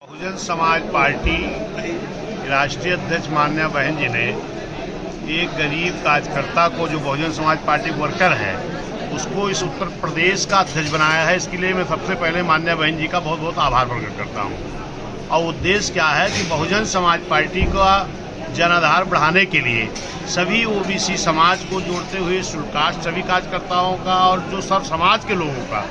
Bahujan Samaj party राष्ट्रीय अध्यक्ष माननीय बहन जी ने एक गरीब कार्यकर्ता को, जो बहुजन समाज पार्टी वर्कर है, उसको इस उत्तर प्रदेश का अध्यक्ष बनाया है। इसके लिए मैं सबसे पहले माननीय बहन जी का बहुत बहुत आभार प्रकट करता हूँ। और उद्देश्य क्या है कि बहुजन समाज पार्टी का जनाधार बढ़ाने के लिए सभी ओबीसी समाज को जोड़ते हुए शुल्कास्ट सभी कार्यकर्ताओं का और जो सब समाज के लोगों का,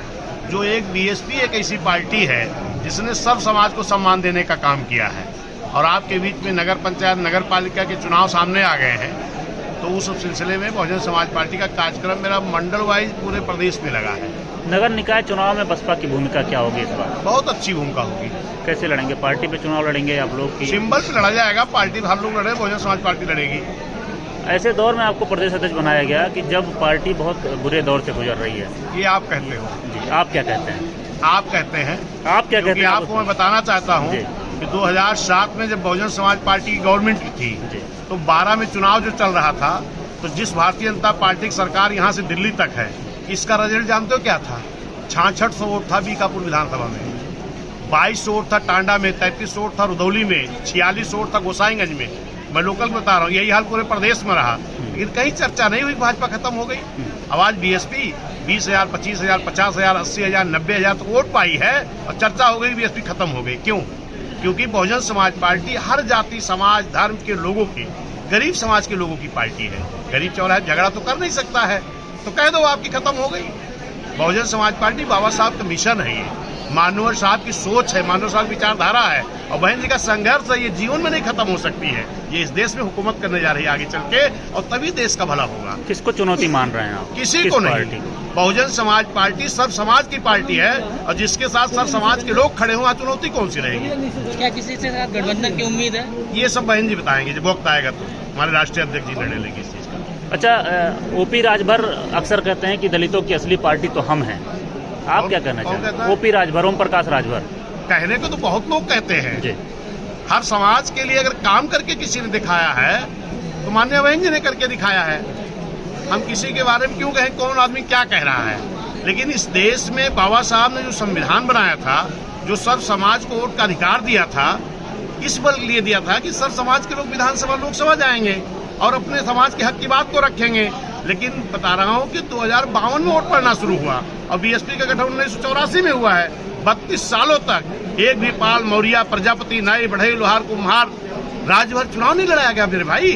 जो एक बीएसपी एक ऐसी पार्टी है जिसने सब समाज को सम्मान देने का काम किया है। और आपके बीच में नगर पंचायत नगर पालिका के चुनाव सामने आ गए हैं, तो उस सिलसिले में बहुजन समाज पार्टी का कार्यक्रम मेरा मंडल वाइज पूरे प्रदेश में लगा है। नगर निकाय चुनाव में बसपा की भूमिका क्या होगी इस बार? बहुत अच्छी भूमिका होगी। कैसे लड़ेंगे? पार्टी पे चुनाव लड़ेंगे आप लोग की? सिंबल से लड़ा जाएगा। पार्टी हर लोग लड़े, बहुजन समाज पार्टी लड़ेगी। ऐसे दौर में आपको प्रदेश अध्यक्ष बनाया गया कि जब पार्टी बहुत बुरे दौर से गुजर रही है। ये आप कहते हो? जी, आप क्या कहते हैं? आप कहते हैं? आप क्या कहते हैं? आपको मैं बताना चाहता हूँ कि 2007 में जब बहुजन समाज पार्टी की गवर्नमेंट थी, तो 12 में चुनाव जो चल रहा था, तो जिस भारतीय जनता पार्टी की सरकार यहाँ से दिल्ली तक है, इसका रिजल्ट जानते हो क्या था? 6600 वोट था बीकापुर विधानसभा में, 2200 वोट था टांडा में, 3300 वोट था रुदौली में, 4600 वोट था गोसाईगंज में। मैं लोकल बता रहा हूँ, यही हाल पूरे प्रदेश में रहा। लेकिन कहीं चर्चा नहीं हुई, भाजपा खत्म हो गई। अब आज बीएसपी 20,000, 25,000, 50,000, 80,000, 90,000 तक वोट पाई है और चर्चा हो गई, बीएसपी खत्म हो गई। क्यों? क्योंकि बहुजन समाज पार्टी हर जाति समाज धर्म के लोगों की, गरीब समाज के लोगों की पार्टी है। गरीब चौराहे झगड़ा तो कर नहीं सकता है, तो कह दो आपकी खत्म हो गई। बहुजन समाज पार्टी बाबा साहब का मिशन है, ये मानवर साहब की सोच है, मानवर साहब की विचारधारा है, और बहन जी का संघर्ष है। ये जीवन में नहीं खत्म हो सकती है। ये इस देश में हुकूमत करने जा रही है आगे चल के, और तभी देश का भला होगा। किसको चुनौती मान रहे हैं आप? किसी को नहीं। बहुजन समाज पार्टी सब समाज की पार्टी है, और जिसके साथ सब समाज के लोग खड़े हों, चुनौती कौन सी रहेगी? क्या किसी से गठबंधन की उम्मीद है? ये सब बहन जी बताएंगे, जब वक्त आएगा तो हमारे राष्ट्रीय अध्यक्ष जी लड़ने लगे इस चीज का। अच्छा, ओपी राजभर अक्सर कहते हैं कि दलितों की असली पार्टी तो हम हैं। आप क्या कहना चाहते हैं? ओपी राजभर, ओम प्रकाश राजभर। कहने को तो बहुत लोग कहते हैं जी। हर समाज के लिए अगर काम करके किसी ने दिखाया है, तो माननीय बहन जी ने करके दिखाया है। हम किसी के बारे में क्यों कहें कौन आदमी क्या कह रहा है? लेकिन इस देश में बाबा साहब ने जो संविधान बनाया था, जो सब समाज को वोट का अधिकार दिया था, इस बल लिए दिया था कि सब समाज के लोग विधानसभा लोकसभा जाएंगे और अपने समाज के हक की बात को रखेंगे। लेकिन बता रहा हूँ कि 2052 में वोट पड़ना शुरू हुआ, और बीएसपी का गठन 1984 में हुआ है। 32 सालों तक एक भी पाल, मौर्य, प्रजापति, नाई, बढ़ई, लोहार, कुम्हार, राजभर चुनाव नहीं लड़ाया गया मेरे भाई।